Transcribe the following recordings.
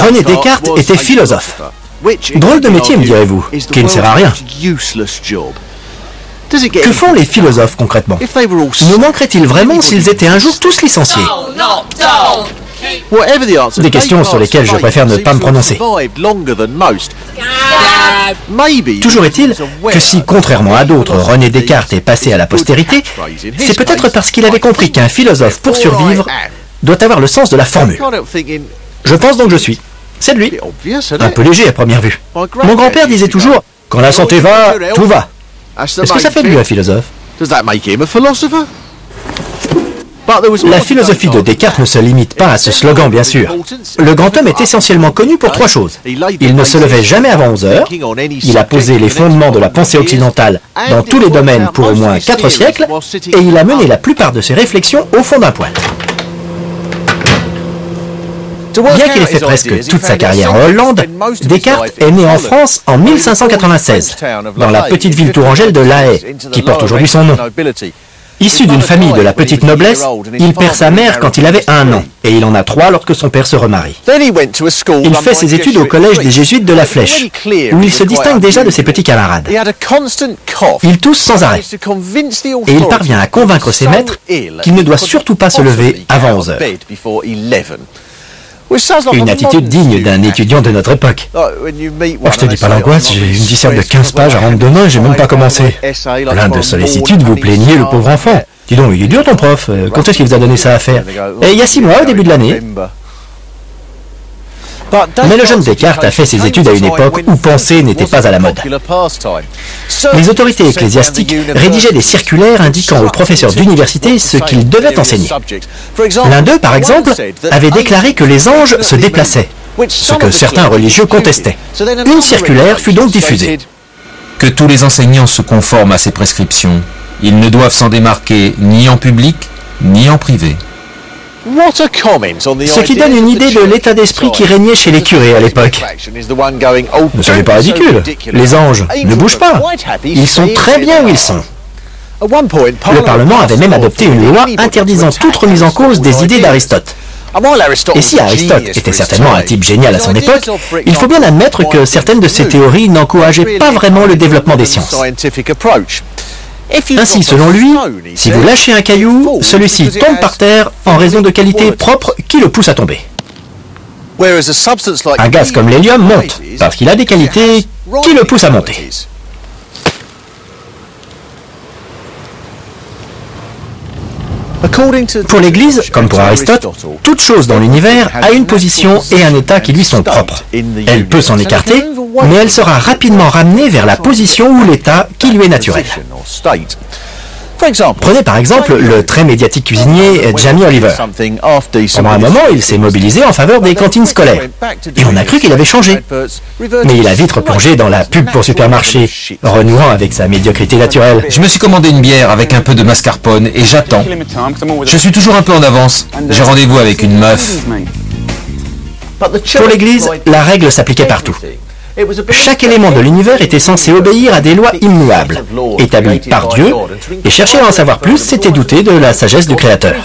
René Descartes était philosophe. Drôle de métier, me direz-vous, qui ne sert à rien. Que font les philosophes concrètement? Nous manquerait-il vraiment s'ils étaient un jour tous licenciés? Des questions sur lesquelles je préfère ne pas me prononcer. Toujours est-il que si, contrairement à d'autres, René Descartes est passé à la postérité, c'est peut-être parce qu'il avait compris qu'un philosophe, pour survivre, doit avoir le sens de la formule. Je pense donc que je suis. C'est de lui. Un peu léger à première vue. Mon grand-père disait toujours « Quand la santé va, tout va ». Est-ce que ça fait de lui un philosophe? La philosophie de Descartes ne se limite pas à ce slogan, bien sûr. Le grand homme est essentiellement connu pour trois choses. Il ne se levait jamais avant 11 heures, il a posé les fondements de la pensée occidentale dans tous les domaines pour au moins 4 siècles, et il a mené la plupart de ses réflexions au fond d'un poêle. Bien qu'il ait fait presque toute sa carrière en Hollande, Descartes est né en France en 1596, dans la petite ville tourangelle de La Haye, qui porte aujourd'hui son nom. Issu d'une famille de la petite noblesse, il perd sa mère quand il avait 1 an, et il en a 3 lorsque son père se remarie. Il fait ses études au collège des Jésuites de la Flèche, où il se distingue déjà de ses petits camarades. Il tousse sans arrêt, et il parvient à convaincre ses maîtres qu'il ne doit surtout pas se lever avant 11 heures. Une attitude digne d'un étudiant de notre époque. Je te dis pas l'angoisse, j'ai une disserte de 15 pages à rendre demain, j'ai même pas commencé. Plein de sollicitude, vous plaignez le pauvre enfant. Dis donc, il est dur ton prof, quand est-ce qu'il vous a donné ça à faire? Et il y a 6 mois, au début de l'année. Mais le jeune Descartes a fait ses études à une époque où penser n'était pas à la mode. Les autorités ecclésiastiques rédigeaient des circulaires indiquant aux professeurs d'université ce qu'ils devaient enseigner. L'un d'eux, par exemple, avait déclaré que les anges se déplaçaient, ce que certains religieux contestaient. Une circulaire fut donc diffusée. Que tous les enseignants se conforment à ces prescriptions. Ils ne doivent s'en démarquer ni en public, ni en privé. Ce qui donne une idée de l'état d'esprit qui régnait chez les curés à l'époque. Ne soyez pas ridicule. Les anges ne bougent pas. Ils sont très bien où ils sont. Le Parlement avait même adopté une loi interdisant toute remise en cause des idées d'Aristote. Et si Aristote était certainement un type génial à son époque, il faut bien admettre que certaines de ses théories n'encourageaient pas vraiment le développement des sciences. Ainsi, selon lui, si vous lâchez un caillou, celui-ci tombe par terre en raison de qualités propres qui le poussent à tomber. Un gaz comme l'hélium monte, parce qu'il a des qualités qui le poussent à monter. Pour l'Église, comme pour Aristote, toute chose dans l'univers a une position et un état qui lui sont propres. Elle peut s'en écarter, mais elle sera rapidement ramenée vers la position ou l'état qui lui est naturel. Prenez par exemple le très médiatique cuisinier Jamie Oliver. Pendant un moment, il s'est mobilisé en faveur des cantines scolaires. Et on a cru qu'il avait changé. Mais il a vite replongé dans la pub pour supermarché, renouant avec sa médiocrité naturelle. Je me suis commandé une bière avec un peu de mascarpone et j'attends. Je suis toujours un peu en avance. J'ai rendez-vous avec une meuf. Pour l'Église, la règle s'appliquait partout. Chaque élément de l'univers était censé obéir à des lois immuables, établies par Dieu, et chercher à en savoir plus, c'était douter de la sagesse du Créateur.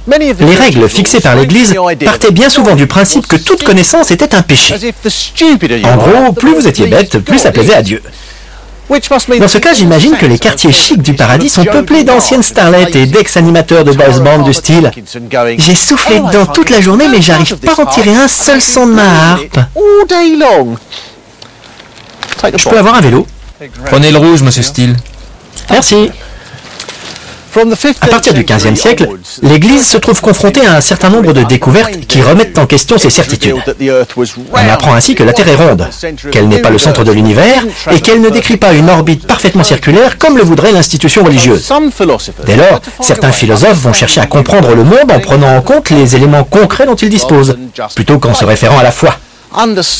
Les règles fixées par l'Église partaient bien souvent du principe que toute connaissance était un péché. En gros, plus vous étiez bête, plus ça plaisait à Dieu. Dans ce cas, j'imagine que les quartiers chics du paradis sont peuplés d'anciennes starlettes et d'ex-animateurs de boys band du style « J'ai soufflé dedans toute la journée, mais j'arrive pas à en tirer un seul son de ma harpe. » Je peux avoir un vélo? Prenez le rouge, monsieur Steele. Merci. À partir du XVe siècle, l'Église se trouve confrontée à un certain nombre de découvertes qui remettent en question ses certitudes. On apprend ainsi que la Terre est ronde, qu'elle n'est pas le centre de l'univers et qu'elle ne décrit pas une orbite parfaitement circulaire comme le voudrait l'institution religieuse. Dès lors, certains philosophes vont chercher à comprendre le monde en prenant en compte les éléments concrets dont ils disposent, plutôt qu'en se référant à la foi.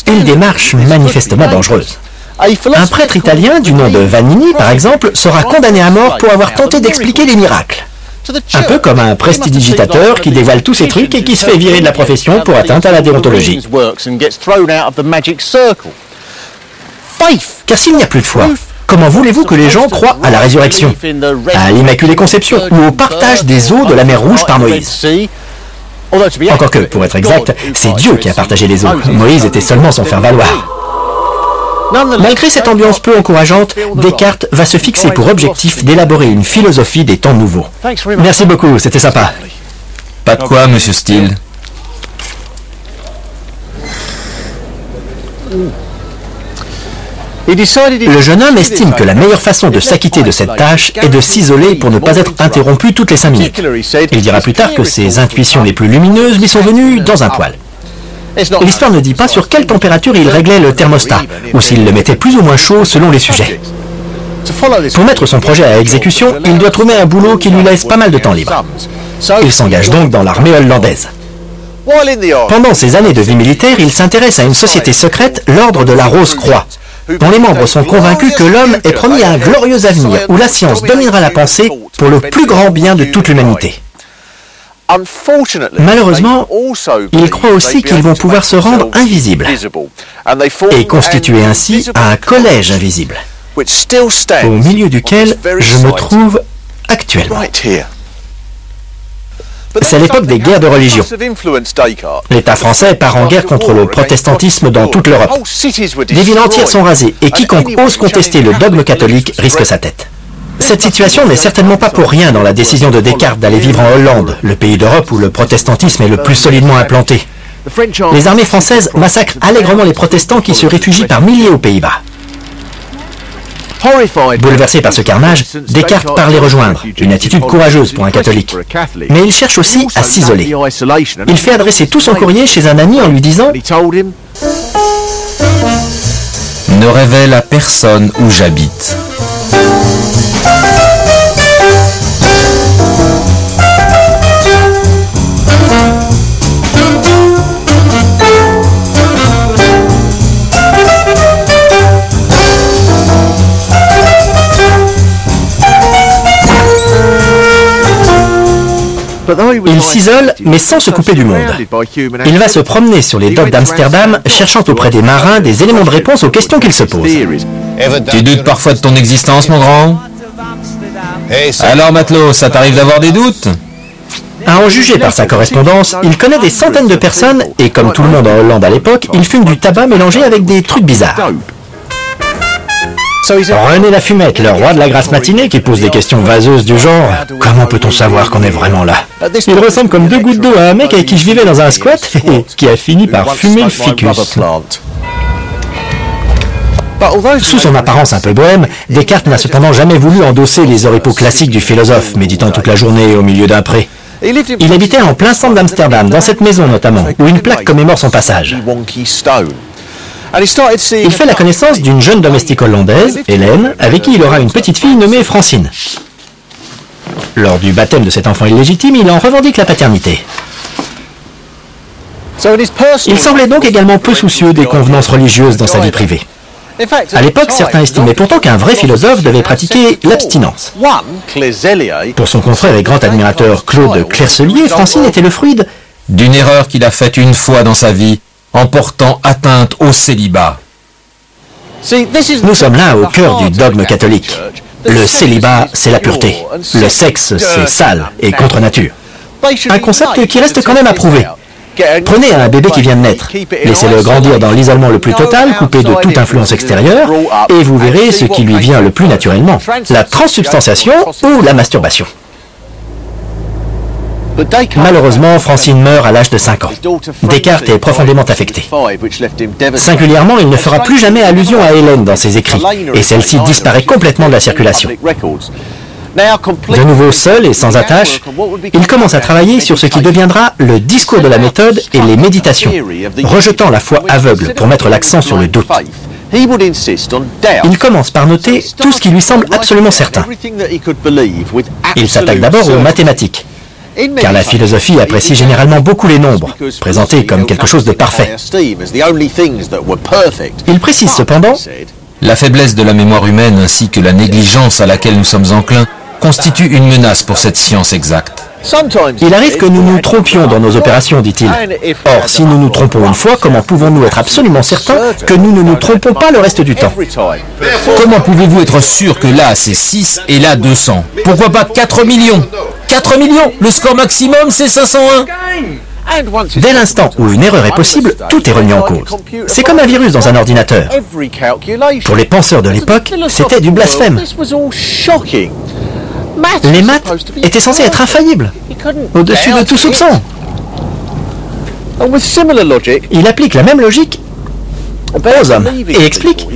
Une démarche manifestement dangereuse. Un prêtre italien du nom de Vanini, par exemple, sera condamné à mort pour avoir tenté d'expliquer les miracles. Un peu comme un prestidigitateur qui dévoile tous ses trucs et qui se fait virer de la profession pour atteinte à la déontologie. Car s'il n'y a plus de foi, comment voulez-vous que les gens croient à la résurrection, à l'Immaculée Conception ou au partage des eaux de la mer Rouge par Moïse? Encore que, pour être exact, c'est Dieu qui a partagé les eaux. Moïse était seulement son faire-valoir. Malgré cette ambiance peu encourageante, Descartes va se fixer pour objectif d'élaborer une philosophie des temps nouveaux. Merci beaucoup, c'était sympa. Pas de quoi, monsieur Steele. Le jeune homme estime que la meilleure façon de s'acquitter de cette tâche est de s'isoler pour ne pas être interrompu toutes les 5 minutes. Il dira plus tard que ses intuitions les plus lumineuses lui sont venues dans un poêle. L'histoire ne dit pas sur quelle température il réglait le thermostat, ou s'il le mettait plus ou moins chaud selon les sujets. Pour mettre son projet à exécution, il doit trouver un boulot qui lui laisse pas mal de temps libre. Il s'engage donc dans l'armée hollandaise. Pendant ses années de vie militaire, il s'intéresse à une société secrète, l'Ordre de la Rose-Croix, dont les membres sont convaincus que l'homme est promis à un glorieux avenir où la science dominera la pensée pour le plus grand bien de toute l'humanité. Malheureusement, ils croient aussi qu'ils vont pouvoir se rendre invisibles et constituer ainsi un collège invisible, au milieu duquel je me trouve actuellement. C'est l'époque des guerres de religion. L'État français part en guerre contre le protestantisme dans toute l'Europe. Des villes entières sont rasées et quiconque ose contester le dogme catholique risque sa tête. Cette situation n'est certainement pas pour rien dans la décision de Descartes d'aller vivre en Hollande, le pays d'Europe où le protestantisme est le plus solidement implanté. Les armées françaises massacrent allègrement les protestants qui se réfugient par milliers aux Pays-Bas. Bouleversé par ce carnage, Descartes part les rejoindre, une attitude courageuse pour un catholique. Mais il cherche aussi à s'isoler. Il fait adresser tout son courrier chez un ami en lui disant « Ne révèle à personne où j'habite. » Il s'isole, mais sans se couper du monde. Il va se promener sur les docks d'Amsterdam, cherchant auprès des marins des éléments de réponse aux questions qu'ils se posent. Tu doutes parfois de ton existence, mon grand? Alors, matelot, ça t'arrive d'avoir des doutes? À en juger par sa correspondance, il connaît des centaines de personnes et, comme tout le monde en Hollande à l'époque, il fume du tabac mélangé avec des trucs bizarres. René Lafumette, le roi de la grasse matinée, qui pose des questions vaseuses du genre « Comment peut-on savoir qu'on est vraiment là ?» Il ressemble comme 2 gouttes d'eau à un mec avec qui je vivais dans un squat et qui a fini par fumer le ficus. Sous son apparence un peu bohème, Descartes n'a cependant jamais voulu endosser les oripeaux classiques du philosophe, méditant toute la journée au milieu d'un pré. Il habitait en plein centre d'Amsterdam, dans cette maison notamment, où une plaque commémore son passage. Il fait la connaissance d'une jeune domestique hollandaise, Hélène, avec qui il aura une petite fille nommée Francine. Lors du baptême de cet enfant illégitime, il en revendique la paternité. Il semblait donc également peu soucieux des convenances religieuses dans sa vie privée. À l'époque, certains estimaient pourtant qu'un vrai philosophe devait pratiquer l'abstinence. Pour son confrère et grand admirateur Claude Clerselier, Francine était le fruit d'une erreur qu'il a faite une fois dans sa vie, en portant atteinte au célibat. Nous sommes là au cœur du dogme catholique. Le célibat, c'est la pureté. Le sexe, c'est sale et contre nature. Un concept qui reste quand même à prouver. Prenez un bébé qui vient de naître, laissez-le grandir dans l'isolement le plus total, coupé de toute influence extérieure, et vous verrez ce qui lui vient le plus naturellement, la transsubstantiation ou la masturbation. Malheureusement, Francine meurt à l'âge de 5 ans. Descartes est profondément affecté. Singulièrement, il ne fera plus jamais allusion à Hélène dans ses écrits, et celle-ci disparaît complètement de la circulation. De nouveau seul et sans attache, il commence à travailler sur ce qui deviendra le discours de la méthode et les méditations, rejetant la foi aveugle pour mettre l'accent sur le doute. Il commence par noter tout ce qui lui semble absolument certain. Il s'attaque d'abord aux mathématiques. car la philosophie apprécie généralement beaucoup les nombres, présentés comme quelque chose de parfait. Il précise cependant: la faiblesse de la mémoire humaine ainsi que la négligence à laquelle nous sommes enclins constituent une menace pour cette science exacte. Il arrive que nous nous trompions dans nos opérations, dit-il. Or, si nous nous trompons une fois, comment pouvons-nous être absolument certains que nous ne nous trompons pas le reste du temps? Comment pouvez-vous être sûr que là c'est 6 et là 200? Pourquoi pas 4 millions? 4 millions? Le score maximum c'est 501. Dès l'instant où une erreur est possible, tout est remis en cause. C'est comme un virus dans un ordinateur. Pour les penseurs de l'époque, c'était du blasphème. Les maths étaient censés être infaillibles, au-dessus de tout soupçon. Il applique la même logique aux hommes et explique: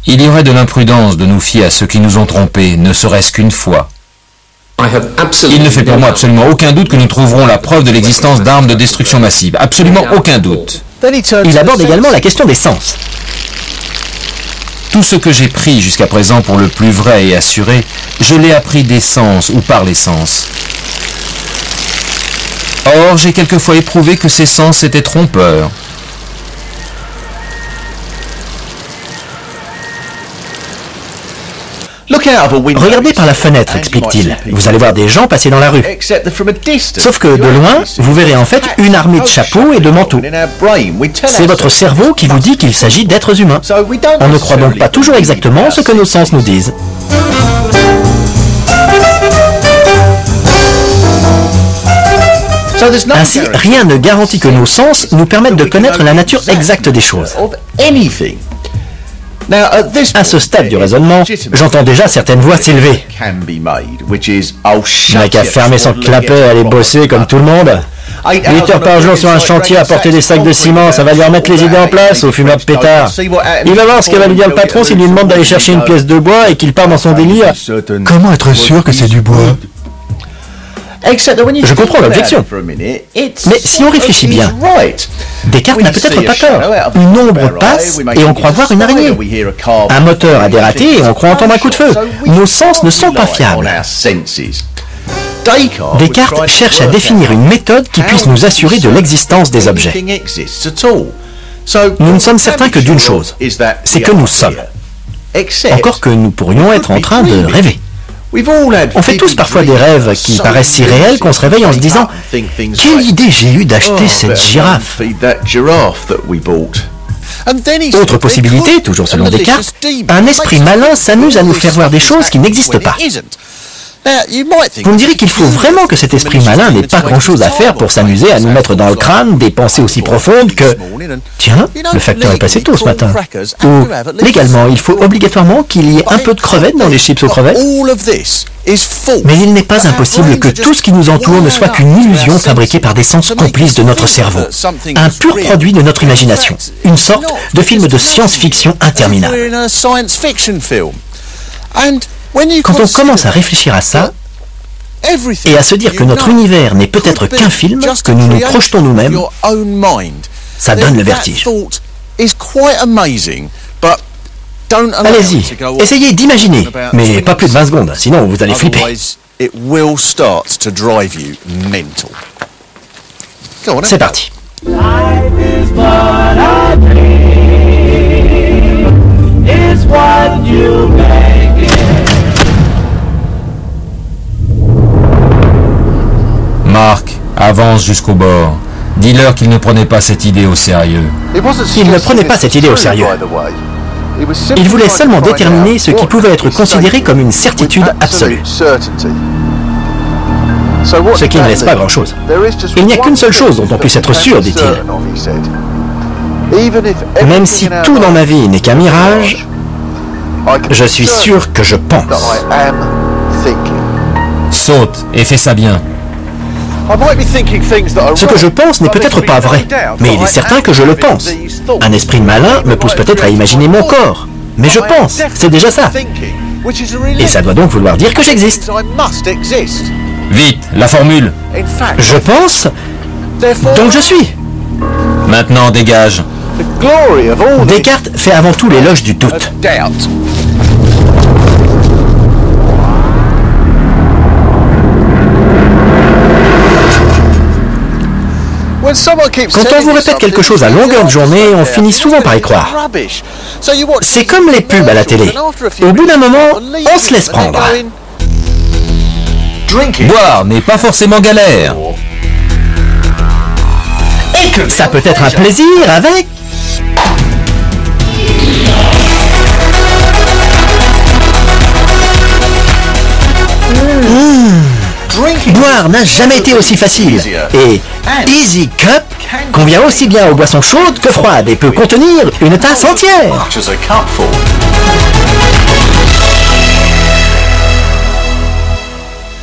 il y aurait de l'imprudence de nous fier à ceux qui nous ont trompés, ne serait-ce qu'une fois. Il ne fait pour moi absolument aucun doute que nous trouverons la preuve de l'existence d'armes de destruction massive. Absolument aucun doute. Il aborde également la question des sens. Tout ce que j'ai pris jusqu'à présent pour le plus vrai et assuré, je l'ai appris des sens ou par les sens. Or, j'ai quelquefois éprouvé que ces sens étaient trompeurs. Regardez par la fenêtre, explique-t-il. Vous allez voir des gens passer dans la rue. Sauf que de loin, vous verrez en fait une armée de chapeaux et de manteaux. C'est votre cerveau qui vous dit qu'il s'agit d'êtres humains. On ne croit donc pas toujours exactement ce que nos sens nous disent. Ainsi, rien ne garantit que nos sens nous permettent de connaître la nature exacte des choses. À ce stade du raisonnement, j'entends déjà certaines voix s'élever. Il n'a qu'à fermer son clapet et aller bosser comme tout le monde. 8 heures par jour sur un chantier à porter des sacs de ciment, ça va lui remettre les idées en place au fumeur de pétard. Il va voir ce que va lui dire le patron s'il lui demande d'aller chercher une pièce de bois et qu'il part dans son délire. Comment être sûr que c'est du bois? Je comprends l'objection. Mais si on réfléchit bien, Descartes n'a peut-être pas tort. Une ombre passe et on croit voir une araignée. Un moteur a dératé et on croit entendre un coup de feu. Nos sens ne sont pas fiables. Descartes cherche à définir une méthode qui puisse nous assurer de l'existence des objets. Nous ne sommes certains que d'une chose, c'est que nous sommes. Encore que nous pourrions être en train de rêver. On fait tous parfois des rêves qui paraissent si réels qu'on se réveille en se disant « Quelle idée j'ai eue d'acheter cette girafe !» Autre possibilité, toujours selon Descartes, un esprit malin s'amuse à nous faire voir des choses qui n'existent pas. Vous me direz qu'il faut vraiment que cet esprit malin n'ait pas grand-chose à faire pour s'amuser à nous mettre dans le crâne des pensées aussi profondes que « Tiens, le facteur est passé tôt ce matin » ou « Légalement, il faut obligatoirement qu'il y ait un peu de crevettes dans les chips aux crevettes ». Mais il n'est pas impossible que tout ce qui nous entoure ne soit qu'une illusion fabriquée par des sens complices de notre cerveau, un pur produit de notre imagination, une sorte de film de science-fiction interminable. Quand on commence à réfléchir à ça, et à se dire que notre univers n'est peut-être qu'un film, que nous nous projetons nous-mêmes, ça donne le vertige. Allez-y, essayez d'imaginer, mais pas plus de 20 secondes, sinon vous allez flipper. C'est parti. Marc, avance jusqu'au bord. Dis-leur qu'il ne prenait pas cette idée au sérieux. Il ne prenait pas cette idée au sérieux. Il voulait seulement déterminer ce qui pouvait être considéré comme une certitude absolue. Ce qui ne laisse pas grand-chose. Il n'y a qu'une seule chose dont on puisse être sûr, dit-il. Même si tout dans ma vie n'est qu'un mirage, je suis sûr que je pense. Saute et fais ça bien. Ce que je pense n'est peut-être pas vrai, mais il est certain que je le pense. Un esprit malin me pousse peut-être à imaginer mon corps, mais je pense, c'est déjà ça. Et ça doit donc vouloir dire que j'existe. Vite, la formule. Je pense, donc je suis. Maintenant, dégage. Descartes fait avant tout l'éloge du doute. Quand on vous répète quelque chose à longueur de journée, on finit souvent par y croire. C'est comme les pubs à la télé. Au bout d'un moment, on se laisse prendre. Boire n'est pas forcément galère. Ça peut être un plaisir avec... Boire n'a jamais été aussi facile. Et Easy Cup convient aussi bien aux boissons chaudes que froides et peut contenir une tasse entière.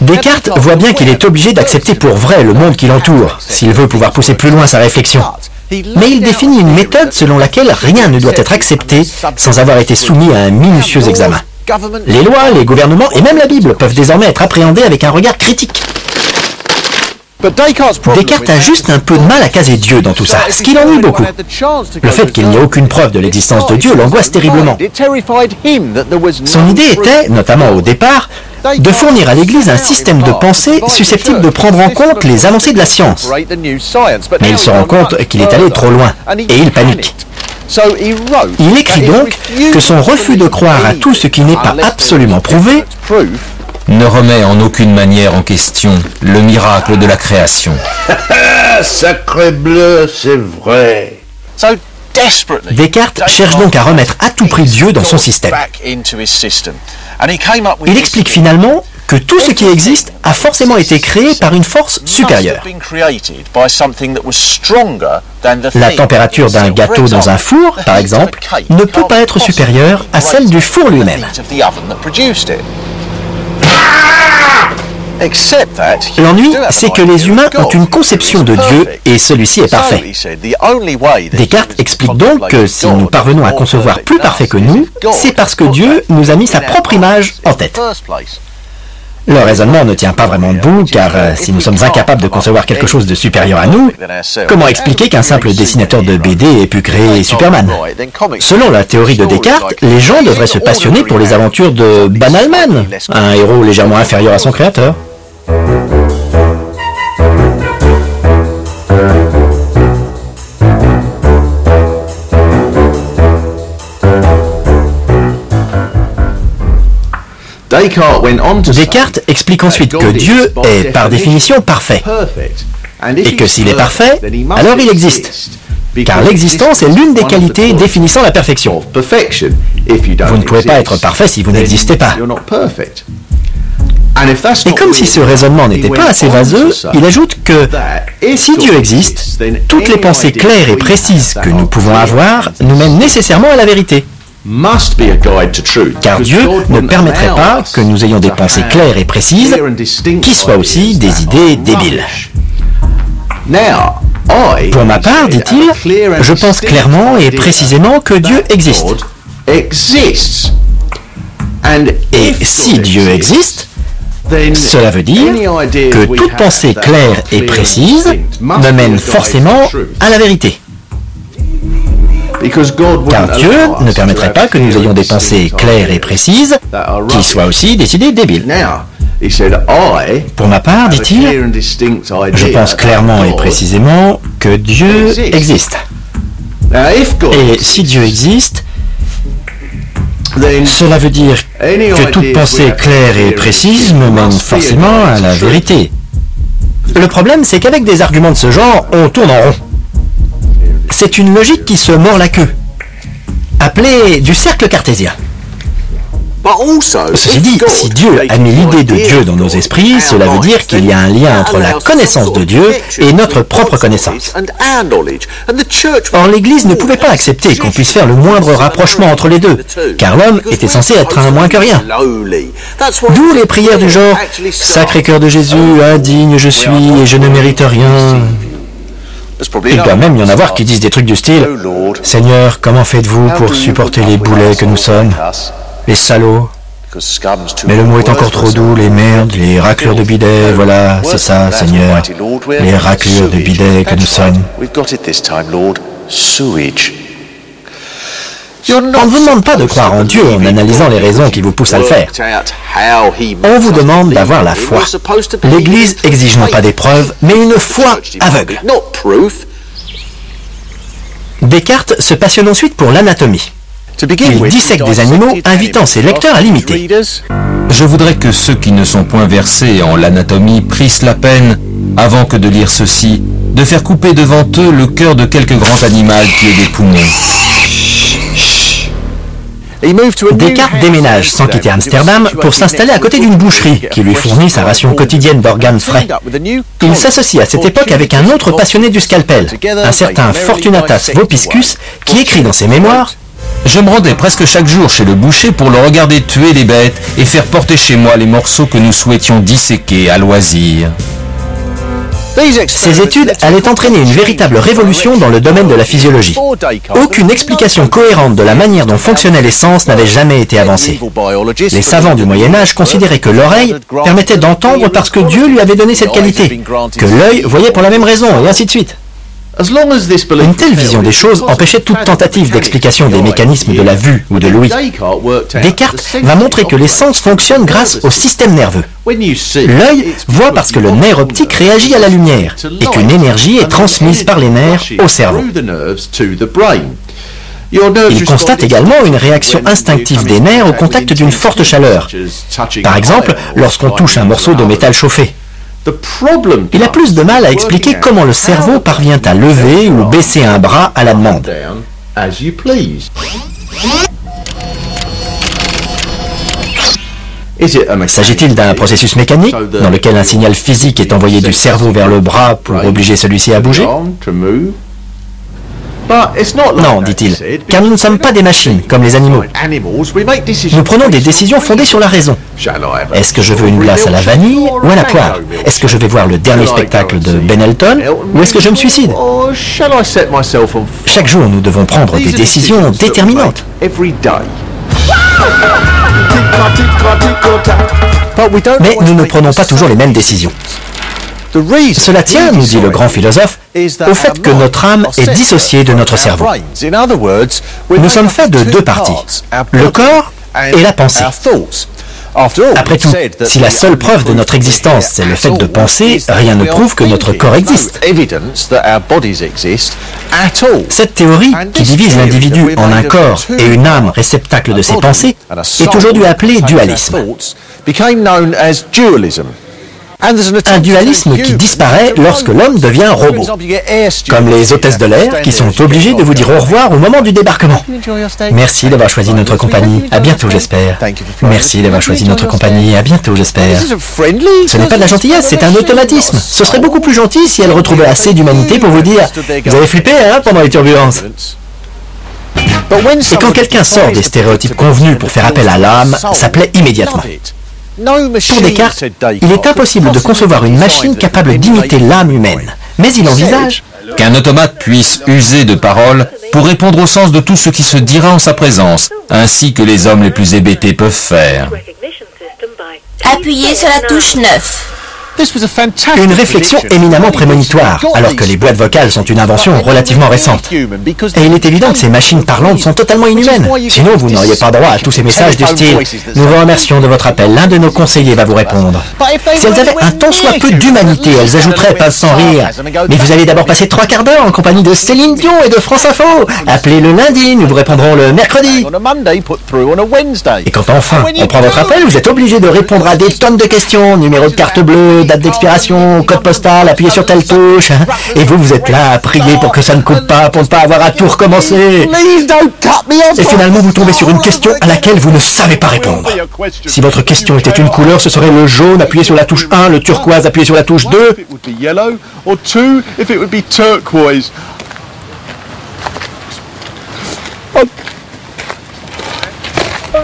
Descartes voit bien qu'il est obligé d'accepter pour vrai le monde qui l'entoure, s'il veut pouvoir pousser plus loin sa réflexion. Mais il définit une méthode selon laquelle rien ne doit être accepté sans avoir été soumis à un minutieux examen. Les lois, les gouvernements et même la Bible peuvent désormais être appréhendés avec un regard critique. Descartes a juste un peu de mal à caser Dieu dans tout ça, ce qui l'ennuie beaucoup. Le fait qu'il n'y ait aucune preuve de l'existence de Dieu l'angoisse terriblement. Son idée était, notamment au départ, de fournir à l'Église un système de pensée susceptible de prendre en compte les avancées de la science. Mais il se rend compte qu'il est allé trop loin, et il panique. Il écrit donc que son refus de croire à tout ce qui n'est pas absolument prouvé ne remet en aucune manière en question le miracle de la création. Sacré bleu, c'est vrai. Descartes cherche donc à remettre à tout prix Dieu dans son système. Il explique finalement que tout ce qui existe a forcément été créé par une force supérieure. La température d'un gâteau dans un four, par exemple, ne peut pas être supérieure à celle du four lui-même. L'ennui, c'est que les humains ont une conception de Dieu et celui-ci est parfait. Descartes explique donc que si nous parvenons à concevoir plus parfait que nous, c'est parce que Dieu nous a mis sa propre image en tête. Le raisonnement ne tient pas vraiment debout, car si nous sommes incapables de concevoir quelque chose de supérieur à nous, comment expliquer qu'un simple dessinateur de BD ait pu créer Superman? Selon la théorie de Descartes, les gens devraient se passionner pour les aventures de Banalman, un héros légèrement inférieur à son créateur. Descartes explique ensuite que Dieu est par définition parfait, et que s'il est parfait, alors il existe, car l'existence est l'une des qualités définissant la perfection. Vous ne pouvez pas être parfait si vous n'existez pas. Et comme si ce raisonnement n'était pas assez vaseux, il ajoute que si Dieu existe, toutes les pensées claires et précises que nous pouvons avoir nous mènent nécessairement à la vérité. Car Dieu ne permettrait pas que nous ayons des pensées claires et précises qui soient aussi des idées débiles. Pour ma part, dit-il, je pense clairement et précisément que Dieu existe. Et si Dieu existe, cela veut dire que toute pensée claire et précise me mène forcément à la vérité. Car Dieu ne permettrait pas que nous ayons des pensées claires et précises qui soient aussi des idées débiles. Pour ma part, dit-il, je pense clairement et précisément que Dieu existe. Et si Dieu existe, cela veut dire que toute pensée claire et précise me mène forcément à la vérité. Le problème, c'est qu'avec des arguments de ce genre, on tourne en rond. C'est une logique qui se mord la queue, appelée du cercle cartésien. Ceci dit, si Dieu a mis l'idée de Dieu dans nos esprits, cela veut dire qu'il y a un lien entre la connaissance de Dieu et notre propre connaissance. Or, l'Église ne pouvait pas accepter qu'on puisse faire le moindre rapprochement entre les deux, car l'homme était censé être un moins que rien. D'où les prières du genre « Sacré cœur de Jésus, indigne je suis et je ne mérite rien ». Il doit même y en avoir qui disent des trucs du style « Seigneur, comment faites-vous pour supporter les boulets que nous sommes ? Les salauds. Mais le mot est encore trop doux, les merdes, les raclures de bidet, voilà, c'est ça, Seigneur. Les raclures de bidet que nous sommes. » On ne vous demande pas de croire en Dieu en analysant les raisons qui vous poussent à le faire. On vous demande d'avoir la foi. L'Église exige non pas des preuves, mais une foi aveugle. Descartes se passionne ensuite pour l'anatomie. Il dissèque des animaux, invitant ses lecteurs à l'imiter. Je voudrais que ceux qui ne sont point versés en l'anatomie prissent la peine, avant que de lire ceci, de faire couper devant eux le cœur de quelque grand animal qui ait des poumons. Descartes déménage sans quitter Amsterdam pour s'installer à côté d'une boucherie qui lui fournit sa ration quotidienne d'organes frais. Il s'associe à cette époque avec un autre passionné du scalpel, un certain Fortunatas Vopiscus, qui écrit dans ses mémoires: Je me rendais presque chaque jour chez le boucher pour le regarder tuer les bêtes et faire porter chez moi les morceaux que nous souhaitions disséquer à loisir. Ces études allaient entraîner une véritable révolution dans le domaine de la physiologie. Aucune explication cohérente de la manière dont fonctionnaient les sens n'avait jamais été avancée. Les savants du Moyen-Âge considéraient que l'oreille permettait d'entendre parce que Dieu lui avait donné cette qualité, que l'œil voyait pour la même raison, et ainsi de suite. Une telle vision des choses empêchait toute tentative d'explication des mécanismes de la vue ou de l'ouïe. Descartes va montrer que les sens fonctionnent grâce au système nerveux. L'œil voit parce que le nerf optique réagit à la lumière et qu'une énergie est transmise par les nerfs au cerveau. Il constate également une réaction instinctive des nerfs au contact d'une forte chaleur. Par exemple, lorsqu'on touche un morceau de métal chauffé. Il a plus de mal à expliquer comment le cerveau parvient à lever ou baisser un bras à la demande. S'agit-il d'un processus mécanique, dans lequel un signal physique est envoyé du cerveau vers le bras pour obliger celui-ci à bouger? Non, dit-il, car nous ne sommes pas des machines, comme les animaux. Nous prenons des décisions fondées sur la raison. Est-ce que je veux une glace à la vanille ou à la poire? Est-ce que je vais voir le dernier spectacle de Ben Elton ou est-ce que je me suicide? Chaque jour, nous devons prendre des décisions déterminantes. Mais nous ne prenons pas toujours les mêmes décisions. Cela tient, nous dit le grand philosophe, au fait que notre âme est dissociée de notre cerveau. Nous sommes faits de deux parties, le corps et la pensée. Après tout, si la seule preuve de notre existence c'est le fait de penser, rien ne prouve que notre corps existe. Cette théorie, qui divise l'individu en un corps et une âme réceptacle de ses pensées, est aujourd'hui appelée dualisme. Un dualisme qui disparaît lorsque l'homme devient robot, comme les hôtesses de l'air qui sont obligées de vous dire au revoir au moment du débarquement. Merci d'avoir choisi notre compagnie, à bientôt j'espère. Merci d'avoir choisi notre compagnie, à bientôt j'espère. Ce n'est pas de la gentillesse, c'est un automatisme. Ce serait beaucoup plus gentil si elle retrouvait assez d'humanité pour vous dire « Vous avez flippé hein, pendant les turbulences ?» Et quand quelqu'un sort des stéréotypes convenus pour faire appel à l'âme, ça plaît immédiatement. Pour Descartes, il est impossible de concevoir une machine capable d'imiter l'âme humaine. Mais il envisage qu'un automate puisse user de paroles pour répondre au sens de tout ce qui se dira en sa présence, ainsi que les hommes les plus hébétés peuvent faire. Appuyez sur la touche 9. Une réflexion éminemment prémonitoire, alors que les boîtes vocales sont une invention relativement récente. Et il est évident que ces machines parlantes sont totalement inhumaines. Sinon, vous n'auriez pas droit à tous ces messages du style « Nous vous remercions de votre appel, l'un de nos conseillers va vous répondre ». Si elles avaient un tant soit peu d'humanité, elles ajouteraient, pas sans rire « Mais vous allez d'abord passer 3 quarts d'heure en compagnie de Céline Dion et de France Info. Appelez le lundi, nous vous répondrons le mercredi. » Et quand enfin on prend votre appel, vous êtes obligé de répondre à des tonnes de questions, numéro de carte bleue, date d'expiration, code postal, appuyez sur telle touche. Et vous êtes là à prier pour que ça ne coupe pas, pour ne pas avoir à tout recommencer. Et finalement, vous tombez sur une question à laquelle vous ne savez pas répondre. Si votre question était une couleur, ce serait le jaune, appuyez sur la touche 1, le turquoise, appuyez sur la touche 2.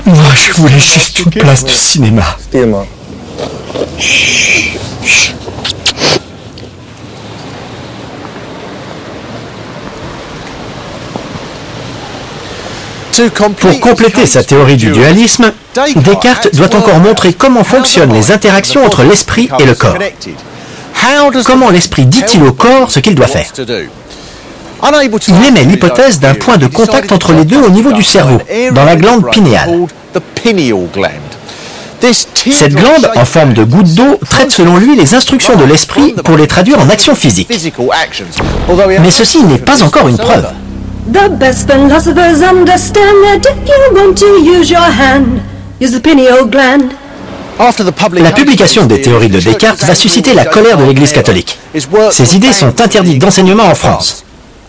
Moi, je voulais juste une place de cinéma. Pour compléter sa théorie du dualisme, Descartes doit encore montrer comment fonctionnent les interactions entre l'esprit et le corps. Comment l'esprit dit-il au corps ce qu'il doit faire? Il émet l'hypothèse d'un point de contact entre les deux au niveau du cerveau, dans la glande pinéale. Cette glande, en forme de goutte d'eau, traite selon lui les instructions de l'esprit pour les traduire en actions physiques. Mais ceci n'est pas encore une preuve. The best philosophers understand that if you want to use your hand, use the pineal gland. La publication des théories de Descartes va susciter la colère de l'Église catholique. Ces idées sont interdites d'enseignement en France.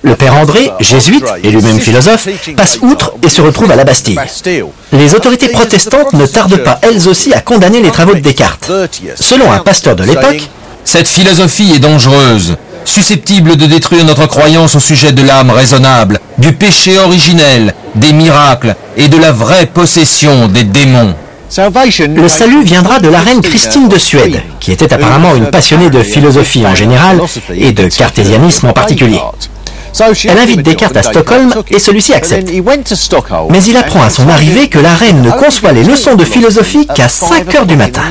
Le père André, jésuite et lui-même philosophe, passe outre et se retrouve à la Bastille. Les autorités protestantes ne tardent pas elles aussi à condamner les travaux de Descartes. Selon un pasteur de l'époque, cette philosophie est dangereuse, susceptible de détruire notre croyance au sujet de l'âme raisonnable, du péché originel, des miracles et de la vraie possession des démons. le salut viendra de la reine Christine de Suède, qui était apparemment une passionnée de philosophie en général et de cartésianisme en particulier. Elle invite Descartes à Stockholm et celui-ci accepte. Mais il apprend à son arrivée que la reine ne conçoit les leçons de philosophie qu'à 5 heures du matin.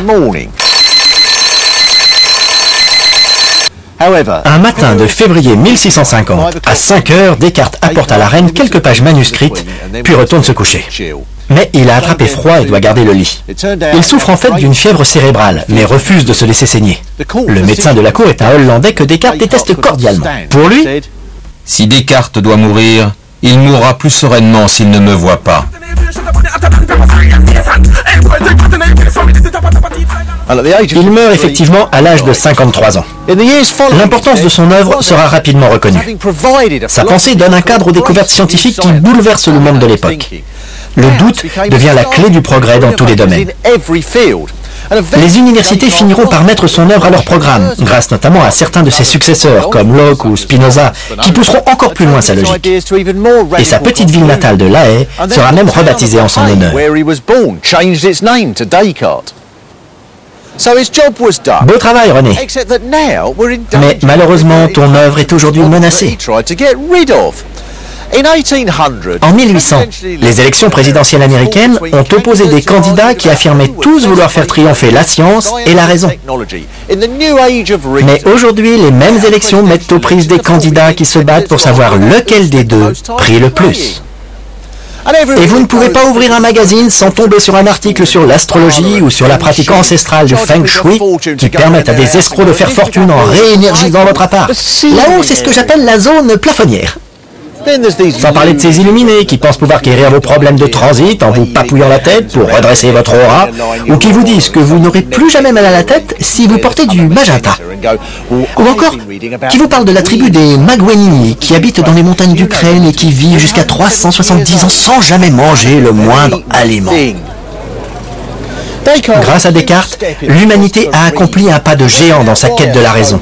Un matin de février 1650, à 5 heures, Descartes apporte à la reine quelques pages manuscrites, puis retourne se coucher. Mais il a attrapé froid et doit garder le lit. Il souffre en fait d'une fièvre cérébrale, mais refuse de se laisser saigner. Le médecin de la cour est un Hollandais que Descartes déteste cordialement. Pour lui, si Descartes doit mourir, il mourra plus sereinement s'il ne me voit pas. Il meurt effectivement à l'âge de 53 ans. L'importance de son œuvre sera rapidement reconnue. Sa pensée donne un cadre aux découvertes scientifiques qui bouleversent le monde de l'époque. Le doute devient la clé du progrès dans tous les domaines. Les universités finiront par mettre son œuvre à leur programme, grâce notamment à certains de ses successeurs, comme Locke ou Spinoza, qui pousseront encore plus loin sa logique. Et sa petite ville natale de La Haye sera même rebaptisée en son honneur. Beau travail, René. Mais malheureusement, ton œuvre est aujourd'hui menacée. En 1800, les élections présidentielles américaines ont opposé des candidats qui affirmaient tous vouloir faire triompher la science et la raison. Mais aujourd'hui, les mêmes élections mettent aux prises des candidats qui se battent pour savoir lequel des deux prie le plus. Et vous ne pouvez pas ouvrir un magazine sans tomber sur un article sur l'astrologie ou sur la pratique ancestrale du Feng Shui qui permettent à des escrocs de faire fortune en réénergisant votre appart. Là-haut, c'est ce que j'appelle la zone plafonnière. Sans parler de ces illuminés qui pensent pouvoir guérir vos problèmes de transit en vous papouillant la tête pour redresser votre aura, ou qui vous disent que vous n'aurez plus jamais mal à la tête si vous portez du magenta. Ou encore, qui vous parlent de la tribu des Magwéni qui habitent dans les montagnes d'Ukraine et qui vivent jusqu'à 370 ans sans jamais manger le moindre aliment. Grâce à Descartes, l'humanité a accompli un pas de géant dans sa quête de la raison,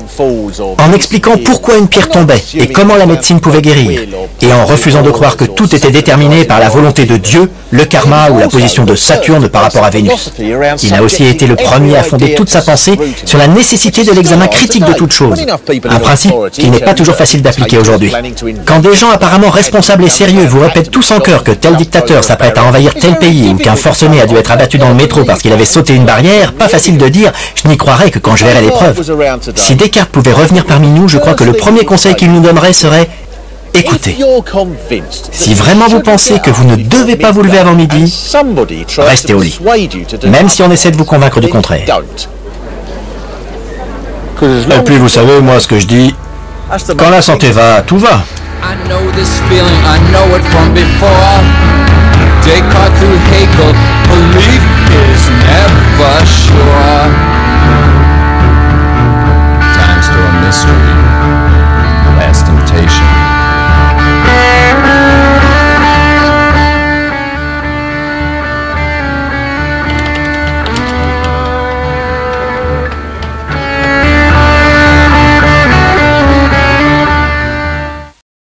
en expliquant pourquoi une pierre tombait et comment la médecine pouvait guérir, et en refusant de croire que tout était déterminé par la volonté de Dieu, le karma ou la position de Saturne par rapport à Vénus. Il a aussi été le premier à fonder toute sa pensée sur la nécessité de l'examen critique de toute chose, un principe qui n'est pas toujours facile d'appliquer aujourd'hui. Quand des gens apparemment responsables et sérieux vous répètent tous en chœur que tel dictateur s'apprête à envahir tel pays ou qu'un forcené a dû être abattu dans le métro parce qu'il avait sauté une barrière, pas facile de dire « je n'y croirai que quand je verrai les preuves ». Si Descartes pouvait revenir parmi nous, je crois que le premier conseil qu'il nous donnerait serait « écoutez, si vraiment vous pensez que vous ne devez pas vous lever avant midi, restez au lit, même si on essaie de vous convaincre du contraire. » Et puis vous savez, moi ce que je dis, quand la santé va, tout va. Descartes through Hegel, belief is never sure. Time's to a mystery, last temptation.